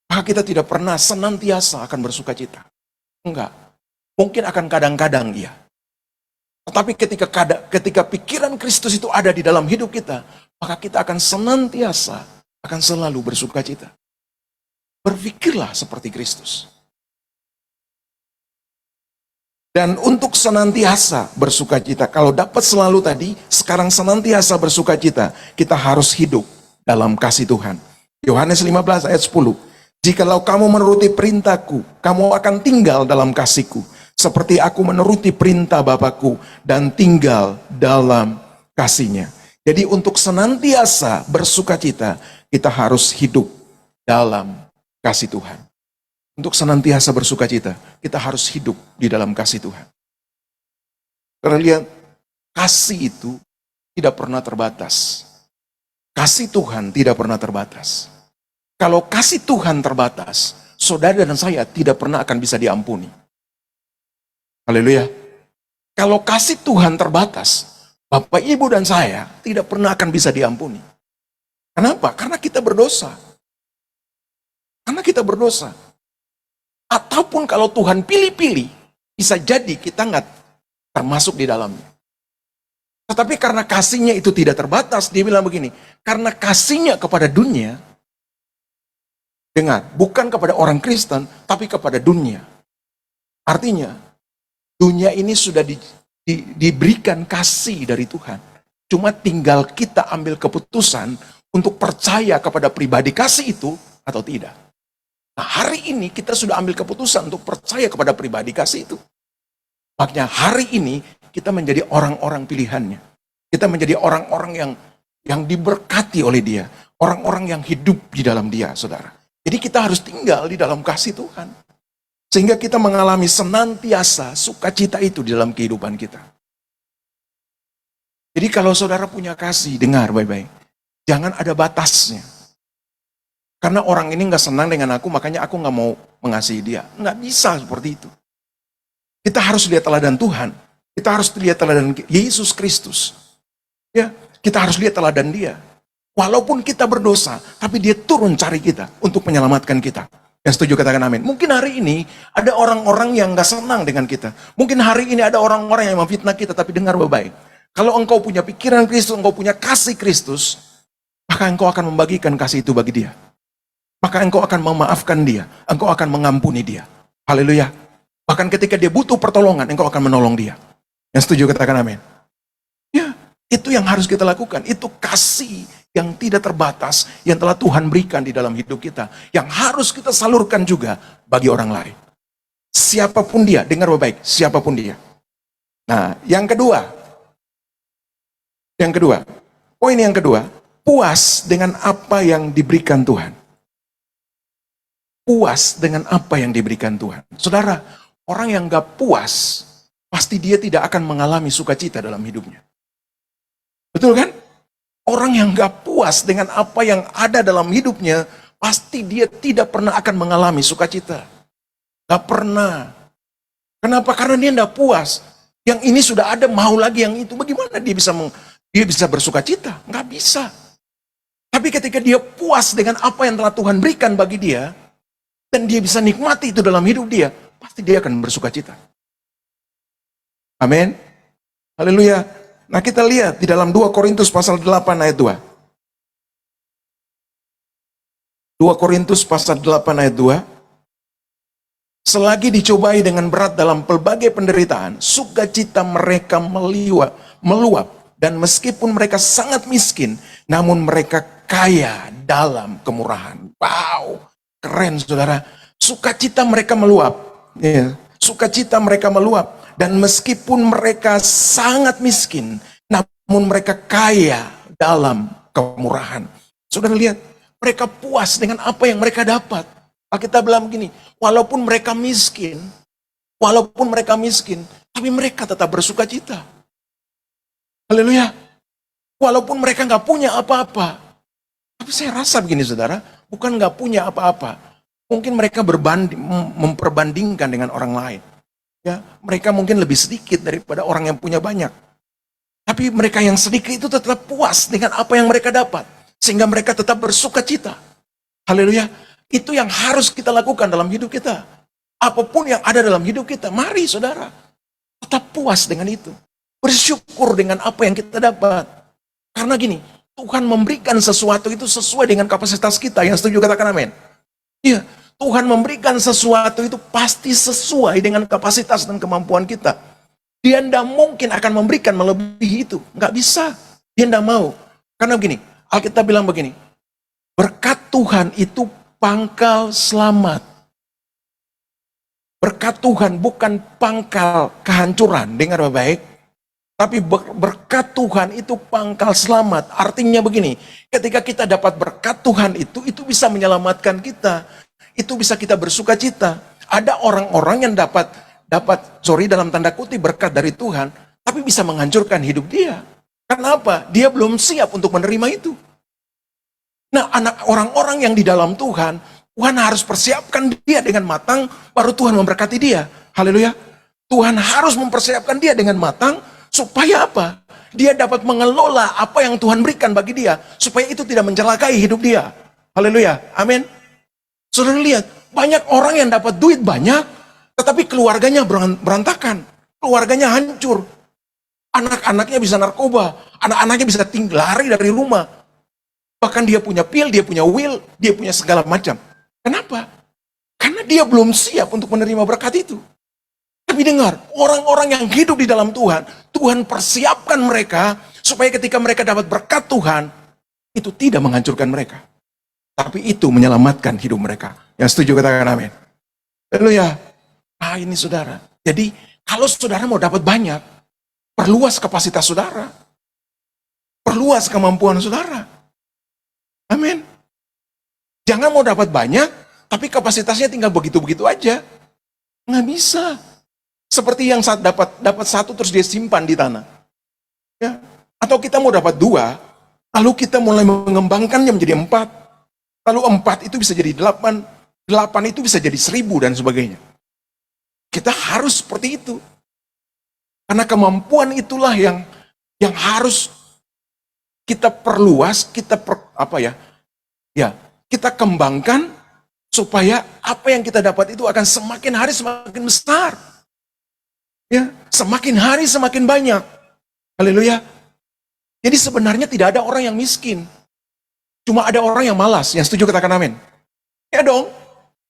maka kita tidak pernah senantiasa akan bersuka cita. Enggak. Mungkin akan kadang-kadang iya. Tetapi ketika pikiran Kristus itu ada di dalam hidup kita, maka kita akan senantiasa, akan selalu bersuka cita. Berpikirlah seperti Kristus. Dan untuk senantiasa bersuka cita, kalau dapat selalu tadi, sekarang senantiasa bersuka cita, kita harus hidup dalam kasih Tuhan. Yohanes 15 ayat 10. Jikalau kamu menuruti perintahku, kamu akan tinggal dalam kasihku, seperti aku menuruti perintah Bapakku dan tinggal dalam kasihnya. Jadi untuk senantiasa bersuka cita, kita harus hidup dalam kasih Tuhan. Untuk senantiasa bersuka cita, kita harus hidup di dalam kasih Tuhan. Karena lihat, kasih itu tidak pernah terbatas. Kasih Tuhan tidak pernah terbatas. Kalau kasih Tuhan terbatas, saudara dan saya tidak pernah akan bisa diampuni. Haleluya. Kalau kasih Tuhan terbatas, Bapak, Ibu, dan saya tidak pernah akan bisa diampuni. Kenapa? Karena kita berdosa. Karena kita berdosa. Ataupun kalau Tuhan pilih-pilih, bisa jadi kita nggak termasuk di dalamnya. Tetapi karena kasihnya itu tidak terbatas, dia bilang begini, karena kasihnya kepada dunia, dengar, bukan kepada orang Kristen, tapi kepada dunia. Artinya, dunia ini sudah diberikan kasih dari Tuhan. Cuma tinggal kita ambil keputusan untuk percaya kepada pribadi kasih itu atau tidak. Nah, hari ini kita sudah ambil keputusan untuk percaya kepada pribadi kasih itu. Makanya hari ini kita menjadi orang-orang pilihannya. Kita menjadi orang-orang yang diberkati oleh dia. Orang-orang yang hidup di dalam dia, saudara. Jadi kita harus tinggal di dalam kasih Tuhan. Sehingga kita mengalami senantiasa sukacita itu di dalam kehidupan kita. Jadi kalau saudara punya kasih, dengar baik-baik. Jangan ada batasnya. Karena orang ini gak senang dengan aku, makanya aku gak mau mengasihi dia. Nggak bisa seperti itu. Kita harus lihat teladan Tuhan. Kita harus lihat teladan Yesus Kristus. Ya, kita harus lihat teladan dia. Walaupun kita berdosa, tapi dia turun cari kita untuk menyelamatkan kita. Yang setuju katakan amin. Mungkin hari ini ada orang-orang yang gak senang dengan kita. Mungkin hari ini ada orang-orang yang memfitnah kita, tapi dengar baik-baik. Kalau engkau punya pikiran Kristus, engkau punya kasih Kristus, maka engkau akan membagikan kasih itu bagi dia. Maka engkau akan memaafkan dia, engkau akan mengampuni dia. Haleluya. Bahkan ketika dia butuh pertolongan, engkau akan menolong dia. Yang setuju katakan amin. Ya, itu yang harus kita lakukan. Itu kasih yang tidak terbatas, yang telah Tuhan berikan di dalam hidup kita. Yang harus kita salurkan juga bagi orang lain. Siapapun dia, dengar baik-baik, siapapun dia. Nah, yang kedua, poin yang kedua, puas dengan apa yang diberikan Tuhan. Puas dengan apa yang diberikan Tuhan. Saudara, orang yang gak puas, pasti dia tidak akan mengalami sukacita dalam hidupnya. Betul kan? Orang yang gak puas dengan apa yang ada dalam hidupnya, pasti dia tidak pernah akan mengalami sukacita. Gak pernah. Kenapa? Karena dia gak puas. Yang ini sudah ada, mau lagi yang itu. Bagaimana dia bisa bersukacita? Gak bisa. Tapi ketika dia puas dengan apa yang telah Tuhan berikan bagi dia, dan dia bisa nikmati itu dalam hidup dia, pasti dia akan bersukacita. Amin. Haleluya. Nah, kita lihat di dalam 2 Korintus pasal 8 ayat 2. 2 Korintus pasal 8 ayat 2. Selagi dicobai dengan berat dalam pelbagai penderitaan, sukacita mereka meluap. Dan meskipun mereka sangat miskin, namun mereka kaya dalam kemurahan. Wow. Keren, saudara. Sukacita mereka meluap. Ya. Sukacita mereka meluap. Dan meskipun mereka sangat miskin, namun mereka kaya dalam kemurahan. Saudara lihat, mereka puas dengan apa yang mereka dapat. Alkitab bilang begini, walaupun mereka miskin, tapi mereka tetap bersukacita. Haleluya. Walaupun mereka nggak punya apa-apa. Tapi saya rasa begini, saudara, bukan nggak punya apa-apa. Mungkin mereka memperbandingkan dengan orang lain. Ya, mereka mungkin lebih sedikit daripada orang yang punya banyak. Tapi mereka yang sedikit itu tetap puas dengan apa yang mereka dapat. Sehingga mereka tetap bersuka cita. Haleluya. Itu yang harus kita lakukan dalam hidup kita. Apapun yang ada dalam hidup kita, mari saudara, tetap puas dengan itu. Bersyukur dengan apa yang kita dapat. Karena gini, Tuhan memberikan sesuatu itu sesuai dengan kapasitas kita. Yang setuju katakan amin. Iya, Tuhan memberikan sesuatu itu pasti sesuai dengan kapasitas dan kemampuan kita. Dia tidak mungkin akan memberikan melebihi itu. Nggak bisa. Dia tidak mau. Karena begini, Alkitab bilang begini, berkat Tuhan itu pangkal selamat. Berkat Tuhan bukan pangkal kehancuran. Dengar baik-baik. Tapi berkat Tuhan itu pangkal selamat. Artinya begini, ketika kita dapat berkat Tuhan itu bisa menyelamatkan kita. Itu bisa kita bersuka cita. Ada orang-orang yang dapat dalam tanda kutip berkat dari Tuhan, tapi bisa menghancurkan hidup dia. Kenapa? Dia belum siap untuk menerima itu. Nah, orang-orang yang di dalam Tuhan harus persiapkan dia dengan matang, baru Tuhan memberkati dia. Haleluya. Tuhan harus mempersiapkan dia dengan matang, supaya apa? Dia dapat mengelola apa yang Tuhan berikan bagi dia, supaya itu tidak mencelakai hidup dia. Haleluya. Amin. Saudara lihat, banyak orang yang dapat duit banyak, tetapi keluarganya berantakan. Keluarganya hancur. Anak-anaknya bisa narkoba. Anak-anaknya bisa lari dari rumah. Bahkan dia punya pil, dia punya will, dia punya segala macam. Kenapa? Karena dia belum siap untuk menerima berkat itu. Tapi dengar, orang-orang yang hidup di dalam Tuhan, Tuhan persiapkan mereka, supaya ketika mereka dapat berkat Tuhan, itu tidak menghancurkan mereka. Tapi itu menyelamatkan hidup mereka. Yang setuju katakan amin. Haleluya. Nah ini saudara. Jadi kalau saudara mau dapat banyak, perluas kapasitas saudara. Perluas kemampuan saudara. Amin. Jangan mau dapat banyak, tapi kapasitasnya tinggal begitu-begitu aja. Nggak bisa. Seperti yang saat dapat satu terus dia simpan di tanah. Ya. Atau kita mau dapat 2, lalu kita mulai mengembangkannya menjadi 4. Lalu 4 itu bisa jadi 8, 8 itu bisa jadi 1000 dan sebagainya. Kita harus seperti itu. Karena kemampuan itulah yang harus kita perluas, kita kembangkan supaya apa yang kita dapat itu akan semakin hari semakin besar. Ya, semakin hari semakin banyak. Haleluya. Jadi sebenarnya tidak ada orang yang miskin. Cuma ada orang yang malas. Yang setuju katakan amin. Ya dong.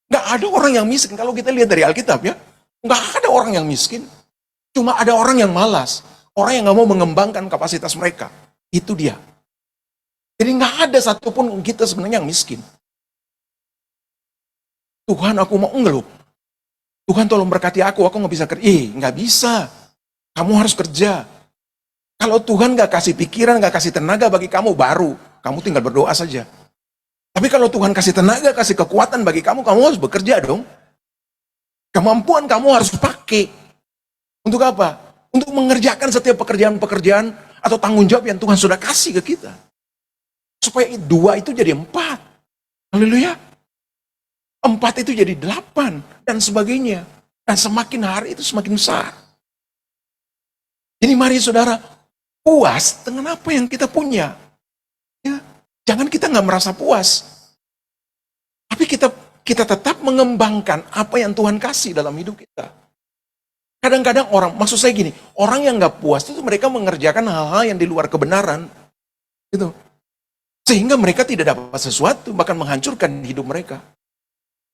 Nggak ada orang yang miskin. Kalau kita lihat dari Alkitab ya. Nggak ada orang yang miskin. Cuma ada orang yang malas. Orang yang nggak mau mengembangkan kapasitas mereka. Itu dia. Jadi nggak ada satupun kita sebenarnya yang miskin. Tuhan aku mau, enggak loh. Tuhan tolong berkati aku nggak bisa kerja. Nggak bisa. Kamu harus kerja. Kalau Tuhan nggak kasih pikiran, nggak kasih tenaga bagi kamu, baru. Kamu tinggal berdoa saja. Tapi kalau Tuhan kasih tenaga, kasih kekuatan bagi kamu harus bekerja dong. Kemampuan kamu harus pakai. Untuk apa? Untuk mengerjakan setiap pekerjaan-pekerjaan atau tanggung jawab yang Tuhan sudah kasih ke kita. Supaya 2 itu jadi 4. Haleluya. 4 itu jadi 8 dan sebagainya. Dan semakin hari itu semakin besar. Jadi mari saudara, puas dengan apa yang kita punya. Ya, jangan kita nggak merasa puas. Tapi kita tetap mengembangkan apa yang Tuhan kasih dalam hidup kita. Kadang-kadang maksud saya gini, orang yang nggak puas itu mereka mengerjakan hal-hal yang di luar kebenaran. Gitu. Sehingga mereka tidak dapat sesuatu, bahkan menghancurkan hidup mereka.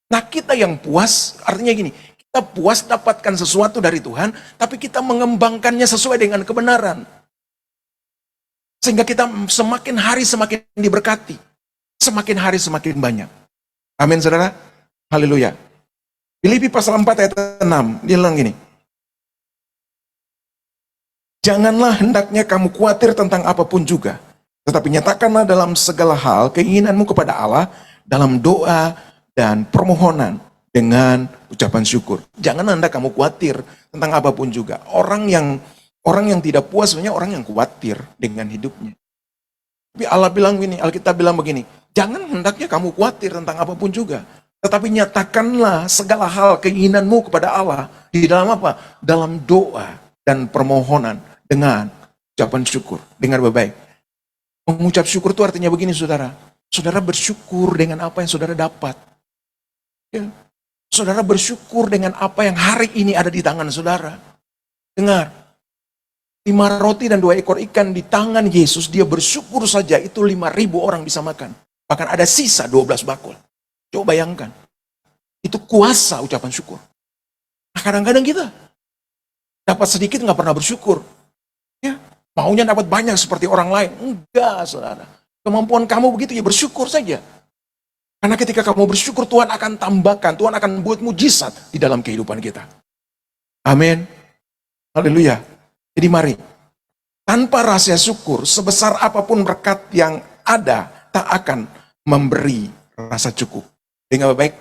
Nah kita yang puas, artinya gini, kita puas dapatkan sesuatu dari Tuhan, tapi kita mengembangkannya sesuai dengan kebenaran. Sehingga kita semakin hari semakin diberkati. Semakin hari semakin banyak. Amin saudara. Haleluya. Filipi pasal 4 ayat 6. Dia bilang gini. Janganlah hendaknya kamu khawatir tentang apapun juga. Tetapi nyatakanlah dalam segala hal keinginanmu kepada Allah dalam doa dan permohonan dengan ucapan syukur. Jangan Anda kamu khawatir tentang apapun juga. Orang yang tidak puas sebenarnya orang yang khawatir dengan hidupnya. Tapi Allah bilang begini, Alkitab bilang begini, Jangan hendaknya kamu khawatir tentang apapun juga. Tetapi nyatakanlah segala hal keinginanmu kepada Allah. Di dalam apa? Dalam doa dan permohonan dengan ucapan syukur. Dengar baik-baik. Mengucap syukur itu artinya begini saudara. Saudara bersyukur dengan apa yang saudara dapat. Ya. Saudara bersyukur dengan apa yang hari ini ada di tangan saudara. Dengar. 5 roti dan 2 ekor ikan di tangan Yesus. Dia bersyukur saja itu 5.000 orang bisa makan. Bahkan ada sisa 12 bakul. Coba bayangkan. Itu kuasa ucapan syukur. Nah, kadang-kadang kita dapat sedikit nggak pernah bersyukur. Ya, maunya dapat banyak seperti orang lain. Enggak, saudara. Kemampuan kamu begitu, ya bersyukur saja. Karena ketika kamu bersyukur, Tuhan akan tambahkan, Tuhan akan buat mujizat di dalam kehidupan kita. Amin. Haleluya. Jadi mari, tanpa rasa syukur, sebesar apapun berkat yang ada, tak akan memberi rasa cukup. Dengar baik.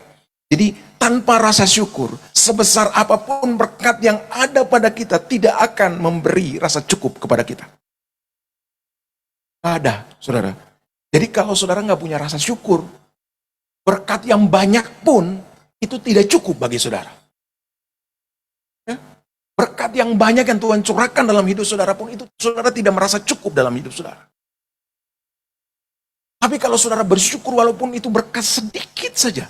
Jadi tanpa rasa syukur, sebesar apapun berkat yang ada pada kita, tidak akan memberi rasa cukup kepada kita. Nggak ada, saudara. Jadi kalau saudara nggak punya rasa syukur, berkat yang banyak pun itu tidak cukup bagi saudara. Ya? Berkat yang banyak yang Tuhan curahkan dalam hidup saudara pun itu saudara tidak merasa cukup dalam hidup saudara. Tapi kalau saudara bersyukur walaupun itu berkat sedikit saja,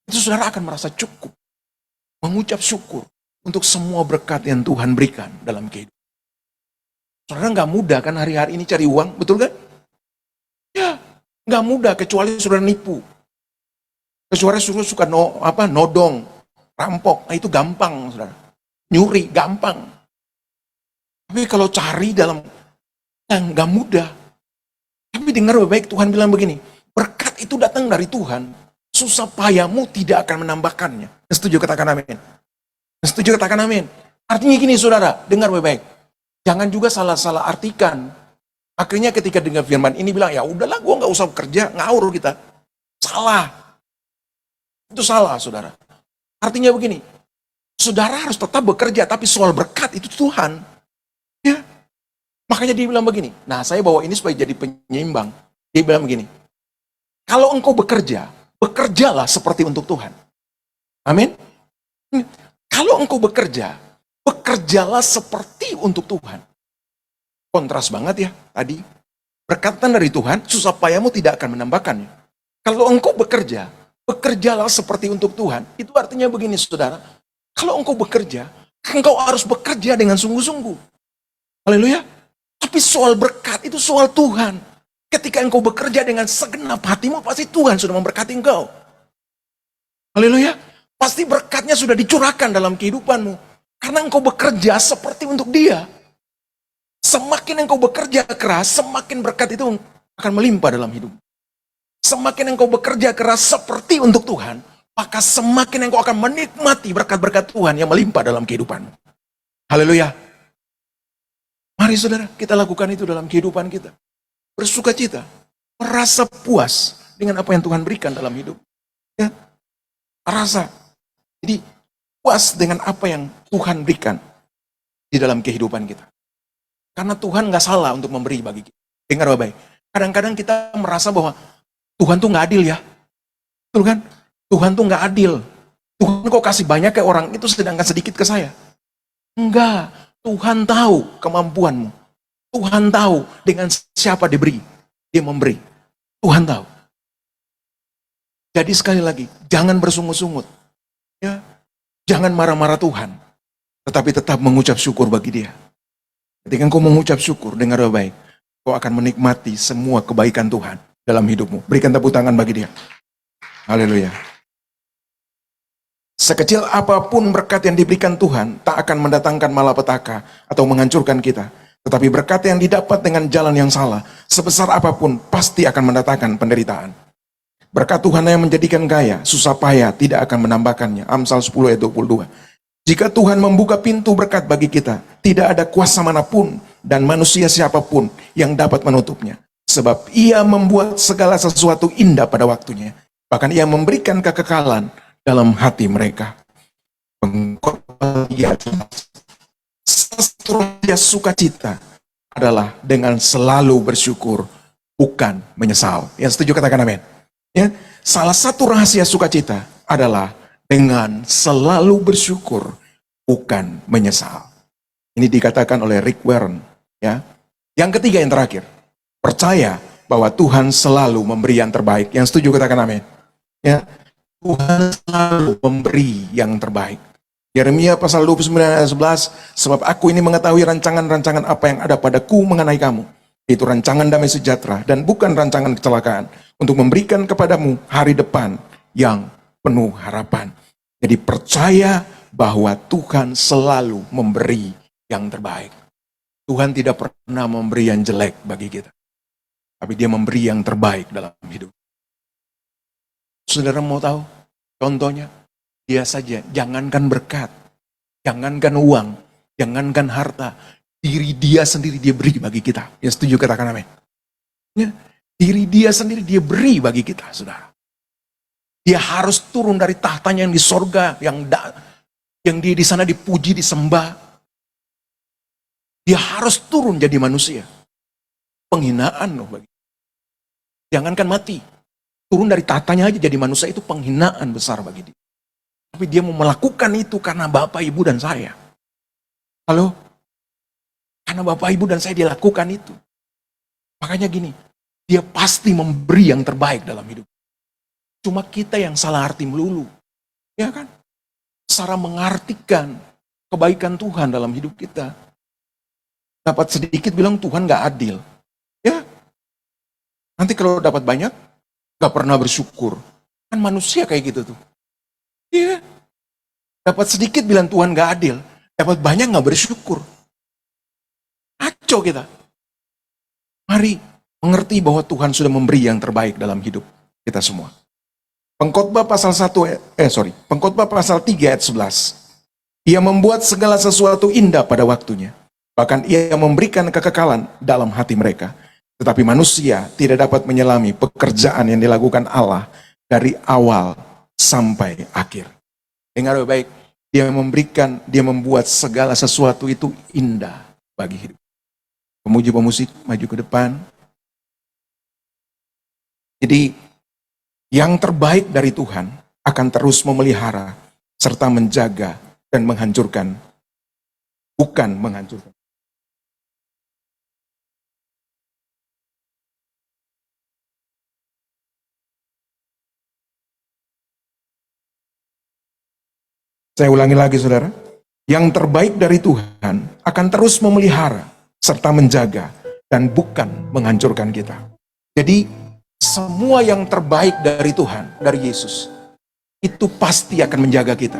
itu saudara akan merasa cukup. Mengucap syukur untuk semua berkat yang Tuhan berikan dalam kehidupan. Saudara nggak mudah kan hari-hari ini cari uang, betul kan? Ya, nggak mudah kecuali saudara nipu. Kecuali saudara suka nodong, rampok, nah itu gampang saudara. Nyuri, gampang. Tapi kalau cari dalam, nggak mudah. Tapi dengar baik-baik, Tuhan bilang begini, berkat itu datang dari Tuhan, susah payahmu tidak akan menambahkannya. Setuju katakan amin. Setuju katakan amin. Artinya gini saudara, dengar baik-baik. Jangan juga salah-salah artikan. Akhirnya ketika dengar firman ini bilang, ya udahlah gue nggak usah kerja, ngawur kita. Salah. Itu salah saudara. Artinya begini, saudara harus tetap bekerja, tapi soal berkat itu Tuhan. Ya. Makanya dia bilang begini, nah saya bawa ini supaya jadi penyeimbang. Dia bilang begini, kalau engkau bekerja, bekerjalah seperti untuk Tuhan. Amin. Kalau engkau bekerja, bekerjalah seperti untuk Tuhan. Kontras banget ya tadi. Berkatan dari Tuhan, susah payahmu tidak akan menambahkannya. Kalau engkau bekerja, bekerjalah seperti untuk Tuhan. Itu artinya begini saudara, kalau engkau bekerja, engkau harus bekerja dengan sungguh-sungguh. Haleluya. Tapi soal berkat itu soal Tuhan. Ketika engkau bekerja dengan segenap hatimu, pasti Tuhan sudah memberkati engkau. Haleluya. Pasti berkatnya sudah dicurahkan dalam kehidupanmu. Karena engkau bekerja seperti untuk Dia. Semakin engkau bekerja keras, semakin berkat itu akan melimpah dalam hidup. Semakin engkau bekerja keras seperti untuk Tuhan, maka semakin engkau akan menikmati berkat-berkat Tuhan yang melimpah dalam kehidupanmu. Haleluya. Mari saudara, kita lakukan itu dalam kehidupan kita. Bersukacita, merasa puas dengan apa yang Tuhan berikan dalam hidup. Ya, rasa. Jadi, puas dengan apa yang Tuhan berikan di dalam kehidupan kita. Karena Tuhan nggak salah untuk memberi bagi kita. Dengar baik-baik. Kadang-kadang kita merasa bahwa Tuhan tuh nggak adil ya. Betul kan? Tuhan tuh nggak adil. Tuhan kok kasih banyak ke orang itu sedangkan sedikit ke saya. Enggak. Tuhan tahu kemampuanmu. Tuhan tahu dengan siapa diberi. Dia memberi. Tuhan tahu. Jadi sekali lagi, jangan bersungut-sungut. Ya. Jangan marah-marah Tuhan. Tetapi tetap mengucap syukur bagi Dia. Ketika engkau mengucap syukur, dengar baik. Kau akan menikmati semua kebaikan Tuhan dalam hidupmu. Berikan tepuk tangan bagi Dia. Haleluya. Sekecil apapun berkat yang diberikan Tuhan, tak akan mendatangkan malapetaka atau menghancurkan kita. Tetapi berkat yang didapat dengan jalan yang salah, sebesar apapun pasti akan mendatangkan penderitaan. Berkat Tuhan yang menjadikan kaya, susah payah tidak akan menambahkannya. Amsal 10 ayat 22. Jika Tuhan membuka pintu berkat bagi kita, tidak ada kuasa manapun dan manusia siapapun yang dapat menutupnya. Sebab Ia membuat segala sesuatu indah pada waktunya. Bahkan Ia memberikan kekekalan dalam hati mereka. Satu sukacita adalah dengan selalu bersyukur bukan menyesal. Yang setuju katakan amin. Ya, salah satu rahasia sukacita adalah dengan selalu bersyukur, bukan menyesal. Ini dikatakan oleh Rick Warren. Ya. Yang ketiga, yang terakhir, percaya bahwa Tuhan selalu memberi yang terbaik. Yang setuju katakan amin. Ya, Tuhan selalu memberi yang terbaik. Yeremia pasal 29 ayat 11, sebab aku ini mengetahui rancangan-rancangan apa yang ada padaku mengenai kamu. Itu rancangan damai sejahtera dan bukan rancangan kecelakaan, untuk memberikan kepadamu hari depan yang penuh harapan. Jadi percaya bahwa Tuhan selalu memberi yang terbaik. Tuhan tidak pernah memberi yang jelek bagi kita, tapi Dia memberi yang terbaik dalam hidup. Saudara mau tahu contohnya? Dia saja, jangankan berkat, jangankan uang, jangankan harta, diri Dia sendiri Dia beri bagi kita. Yang setuju katakan amin. Ya, diri Dia sendiri Dia beri bagi kita, saudara. Dia harus turun dari tahtanya yang di sorga, yang Dia di sana dipuji, disembah. Dia harus turun jadi manusia. Penghinaan loh bagi. Jangankan mati, turun dari tahtanya aja jadi manusia itu penghinaan besar bagi Dia. Tapi Dia mau melakukan itu karena Bapak, Ibu, dan saya. Halo? Karena Bapak, Ibu, dan saya Dia lakukan itu. Makanya gini, Dia pasti memberi yang terbaik dalam hidup. Cuma kita yang salah arti melulu. Ya kan? Cara mengartikan kebaikan Tuhan dalam hidup kita. Dapat sedikit bilang Tuhan gak adil. Ya. Nanti kalau dapat banyak, gak pernah bersyukur. Kan manusia kayak gitu tuh. Iya. Dapat sedikit bilang Tuhan gak adil. Dapat banyak gak bersyukur. Ngaco kita. Mari mengerti bahwa Tuhan sudah memberi yang terbaik dalam hidup kita semua. Pengkhotbah pasal 3 ayat 11. Ia membuat segala sesuatu indah pada waktunya. Bahkan Ia memberikan kekekalan dalam hati mereka. Tetapi manusia tidak dapat menyelami pekerjaan yang dilakukan Allah dari awal sampai akhir. Dengar baik, Dia membuat segala sesuatu itu indah bagi hidup. Pemuji pemusik maju ke depan. Jadi yang terbaik dari Tuhan akan terus memelihara serta menjaga dan menghancurkan, bukan menghancurkan. Saya ulangi lagi saudara, yang terbaik dari Tuhan akan terus memelihara serta menjaga dan bukan menghancurkan kita. Jadi semua yang terbaik dari Tuhan, dari Yesus, itu pasti akan menjaga kita.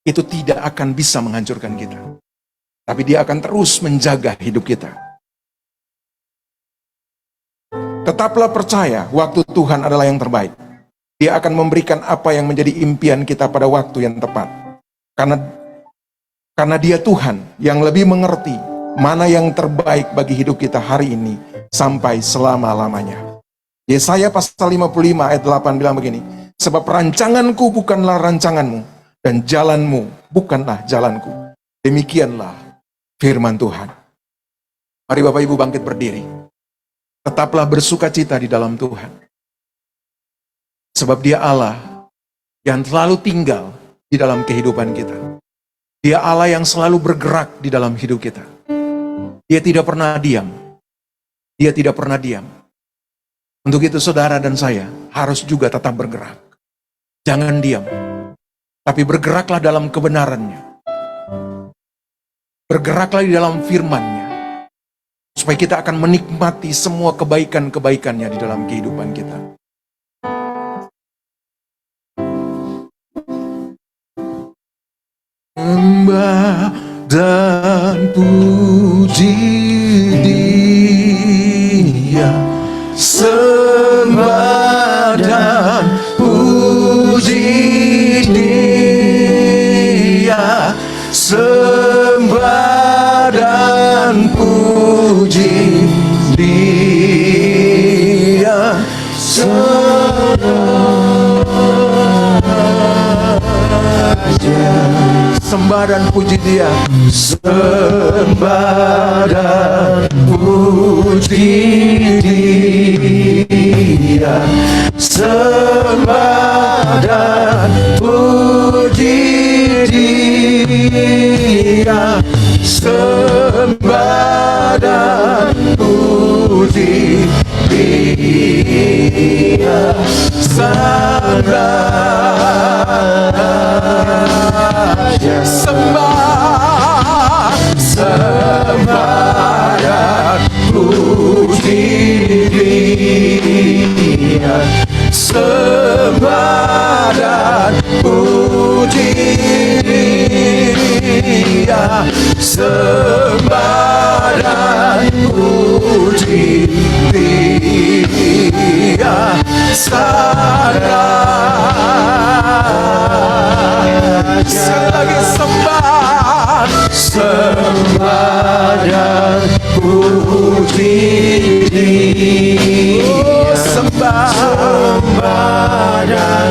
Itu tidak akan bisa menghancurkan kita. Tapi Dia akan terus menjaga hidup kita. Tetaplah percaya waktu Tuhan adalah yang terbaik. Dia akan memberikan apa yang menjadi impian kita pada waktu yang tepat. Karena Dia Tuhan yang lebih mengerti mana yang terbaik bagi hidup kita hari ini sampai selama-lamanya. Yesaya pasal 55 ayat 8 bilang begini, sebab rancanganku bukanlah rancanganmu, dan jalanmu bukanlah jalanku. Demikianlah firman Tuhan. Mari Bapak Ibu bangkit berdiri. Tetaplah bersukacita di dalam Tuhan. Sebab Dia Allah yang selalu tinggal di dalam kehidupan kita. Dia Allah yang selalu bergerak di dalam hidup kita. Dia tidak pernah diam. Dia tidak pernah diam. Untuk itu saudara dan saya harus juga tetap bergerak. Jangan diam. Tapi bergeraklah dalam kebenarannya. Bergeraklah di dalam firman-Nya. Supaya kita akan menikmati semua kebaikan-kebaikannya di dalam kehidupan kita. Sembah dan puji Dia, sembah dan puji Dia, sembah dan puji Dia, sembah Sembah dan puji Dia. Sembah dan puji Dia. Sembah dan puji Dia. Sembah dan puji Dia. Sang Raja. Sembah, sembah dan puji Dia. Sembah dan puji Dia. Sembah dan puji Dia. Sang Raja. Sekali lagi sembah, sembah dan puji Dia. Sembah, sembah dan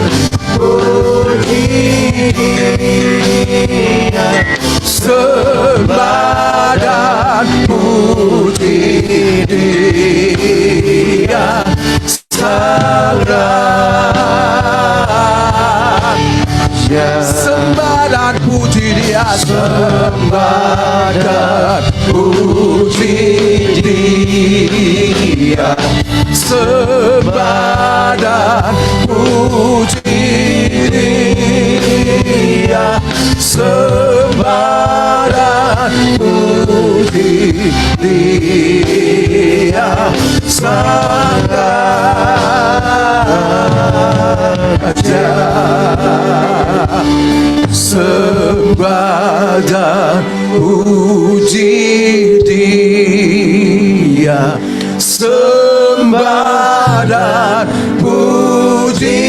puji Dia. Sembah dan puji Dia. Sang Raja. Sembah dan puji Dia. Sembah dan puji Dia. Sembah dan puji Dia. Sembah dan puji Dia. Sang Raja. Sembah dan puji Dia. Sembah dan puji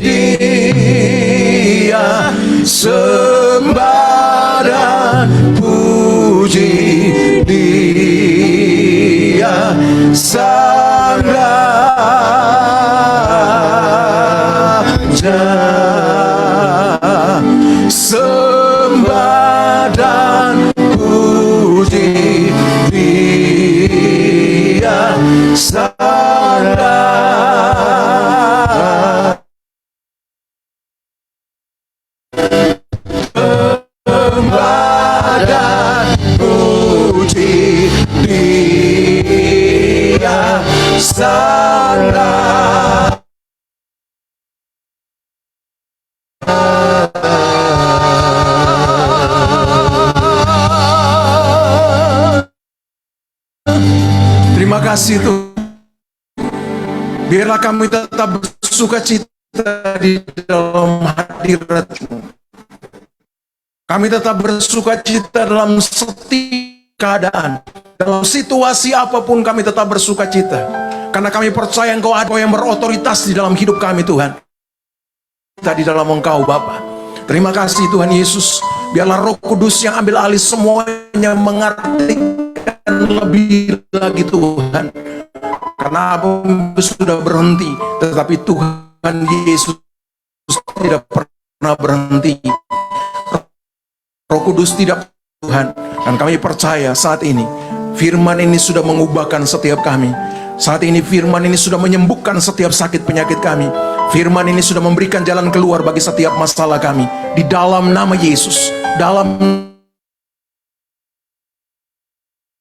Dia. Sembah dan puji Dia. Sang Raja. Sembah dan puji Dia. Sang Raja. Sembah dan puji Dia. Sang Raja. Terima kasih Tuhan. Biarlah kami tetap bersuka cita di dalam hadirat-Mu. Kami tetap bersuka cita dalam setiap keadaan. Dalam situasi apapun kami tetap bersuka cita. Karena kami percaya Engkau ada yang berotoritas di dalam hidup kami Tuhan. Kita di dalam Engkau Bapa. Terima kasih Tuhan Yesus. Biarlah Roh Kudus yang ambil alih semuanya mengartikan lebih lagi Tuhan. Karena apa sudah berhenti, tetapi Tuhan Yesus tidak pernah berhenti. Roh Kudus tidak Tuhan. Dan kami percaya saat ini firman ini sudah mengubahkan setiap kami. Saat ini firman ini sudah menyembuhkan setiap sakit penyakit kami. Firman ini sudah memberikan jalan keluar bagi setiap masalah kami. Di dalam nama Yesus. Dalam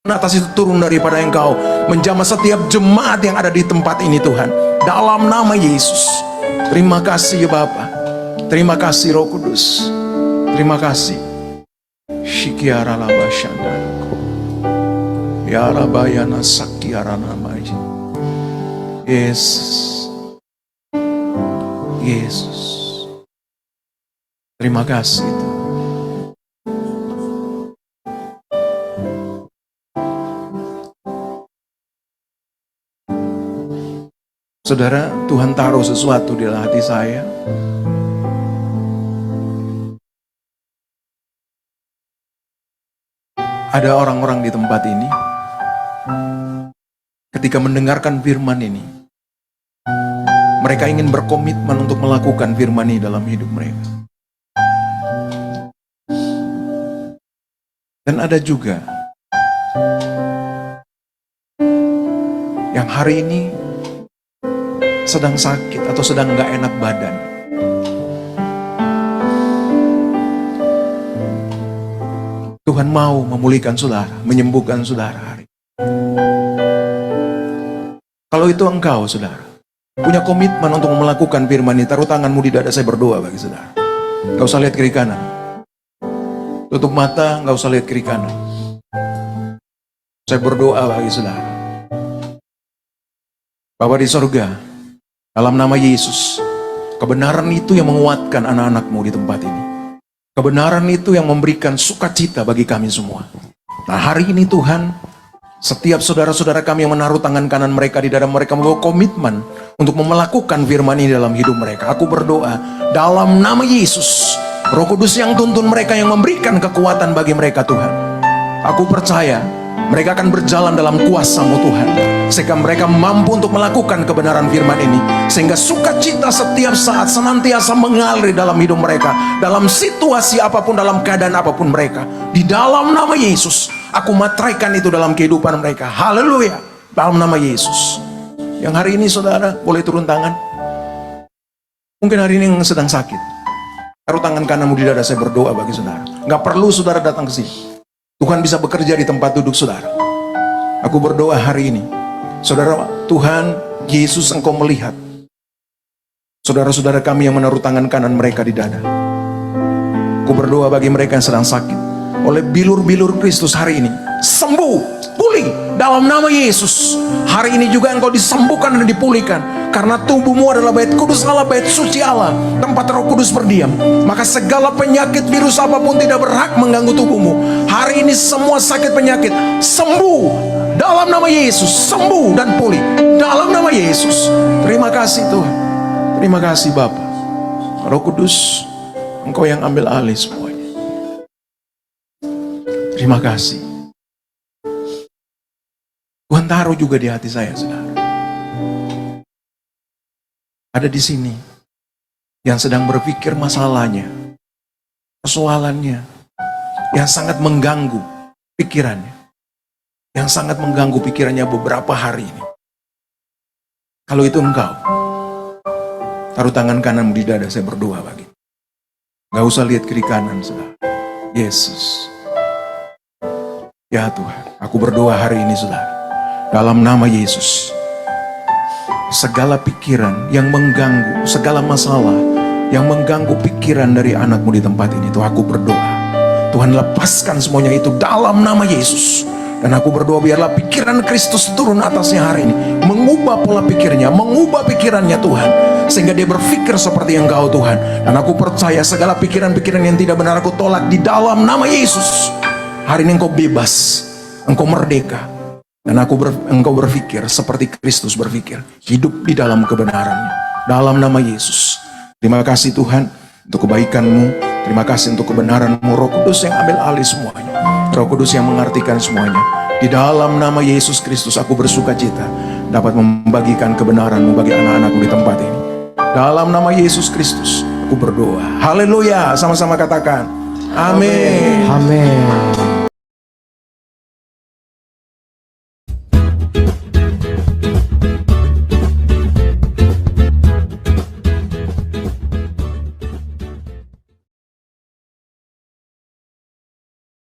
atas itu turun daripada Engkau. Menjamah setiap jemaat yang ada di tempat ini Tuhan. Dalam nama Yesus. Terima kasih ya Bapa. Terima kasih Roh Kudus. Terima kasih. Shikiara laba shandariko. Ya rabayana sakiara namai. Yesus. Yesus. Terima kasih Tuhan. Saudara, Tuhan taruh sesuatu di dalam hati saya. Ada orang-orang di tempat ini, ketika mendengarkan firman ini, mereka ingin berkomitmen untuk melakukan firman ini dalam hidup mereka. Dan ada juga yang hari ini sedang sakit atau sedang gak enak badan. Tuhan mau memulihkan saudara, menyembuhkan saudara hari. Kalau itu engkau, saudara, punya komitmen untuk melakukan firman ini, taruh tanganmu di dada, saya berdoa bagi saudara. Gak usah lihat kiri kanan. Tutup mata, gak usah lihat kiri kanan. Saya berdoa bagi saudara. Bapa di sorga, dalam nama Yesus, kebenaran itu yang menguatkan anak-anakmu di tempat ini. Kebenaran itu yang memberikan sukacita bagi kami semua. Nah, hari ini Tuhan, setiap saudara-saudara kami yang menaruh tangan kanan mereka di dada mereka membawa komitmen untuk melakukan firman ini dalam hidup mereka. Aku berdoa dalam nama Yesus, Roh Kudus yang tuntun mereka, yang memberikan kekuatan bagi mereka Tuhan. Aku percaya mereka akan berjalan dalam kuasa-Mu Tuhan, sehingga mereka mampu untuk melakukan kebenaran firman ini, sehingga sukacita setiap saat senantiasa mengalir dalam hidup mereka, dalam situasi apapun, dalam keadaan apapun mereka. Di dalam nama Yesus, aku materaikan itu dalam kehidupan mereka. Haleluya, dalam nama Yesus. Yang hari ini saudara boleh turun tangan. Mungkin hari ini yang sedang sakit, taruh tangan kananmu di dada, saya berdoa bagi saudara. Gak perlu saudara datang ke sini. Tuhan bisa bekerja di tempat duduk saudara. Aku berdoa hari ini, saudara, Tuhan Yesus, Engkau melihat saudara-saudara kami yang menaruh tangan kanan mereka di dada. Aku berdoa bagi mereka yang sedang sakit, oleh bilur-bilur Kristus hari ini, sembuh, pulih dalam nama Yesus. Hari ini juga engkau disembuhkan dan dipulihkan, karena tubuhmu adalah bait kudus Allah, bait suci Allah, tempat Roh Kudus berdiam. Maka segala penyakit, virus apapun tidak berhak mengganggu tubuhmu. Hari ini semua sakit penyakit sembuh dalam nama Yesus, sembuh dan pulih dalam nama Yesus. Terima kasih Tuhan, terima kasih Bapa. Roh Kudus, Engkau yang ambil alih semuanya. Terima kasih. Tuhan taruh juga di hati saya, saudara. Ada di sini yang sedang berpikir masalahnya, persoalannya, yang sangat mengganggu pikirannya, yang sangat mengganggu pikirannya beberapa hari ini. Kalau itu engkau, taruh tangan kananmu di dada, saya berdoa bagi. Gak usah lihat kiri kanan, saudara. Yesus. Ya Tuhan, aku berdoa hari ini, saudara, dalam nama Yesus. Segala pikiran yang mengganggu, segala masalah yang mengganggu pikiran dari anakmu di tempat ini, Tuhan, aku berdoa, Tuhan lepaskan semuanya itu dalam nama Yesus. Dan aku berdoa biarlah pikiran Kristus turun atasnya hari ini, mengubah pola pikirnya, mengubah pikirannya Tuhan, sehingga dia berpikir seperti Engkau Tuhan. Dan aku percaya segala pikiran-pikiran yang tidak benar aku tolak di dalam nama Yesus. Hari ini Engkau bebas, Engkau merdeka. Dan engkau berpikir seperti Kristus berpikir, hidup di dalam kebenarannya, dalam nama Yesus. Terima kasih Tuhan untuk kebaikan-Mu, terima kasih untuk kebenaran-Mu. Roh Kudus yang ambil alih semuanya, Roh Kudus yang mengartikan semuanya. Di dalam nama Yesus Kristus aku bersuka cita dapat membagikan kebenaran-Mu bagi anak-anak-Mu di tempat ini. Dalam nama Yesus Kristus aku berdoa. Haleluya, sama-sama katakan amin. Amin.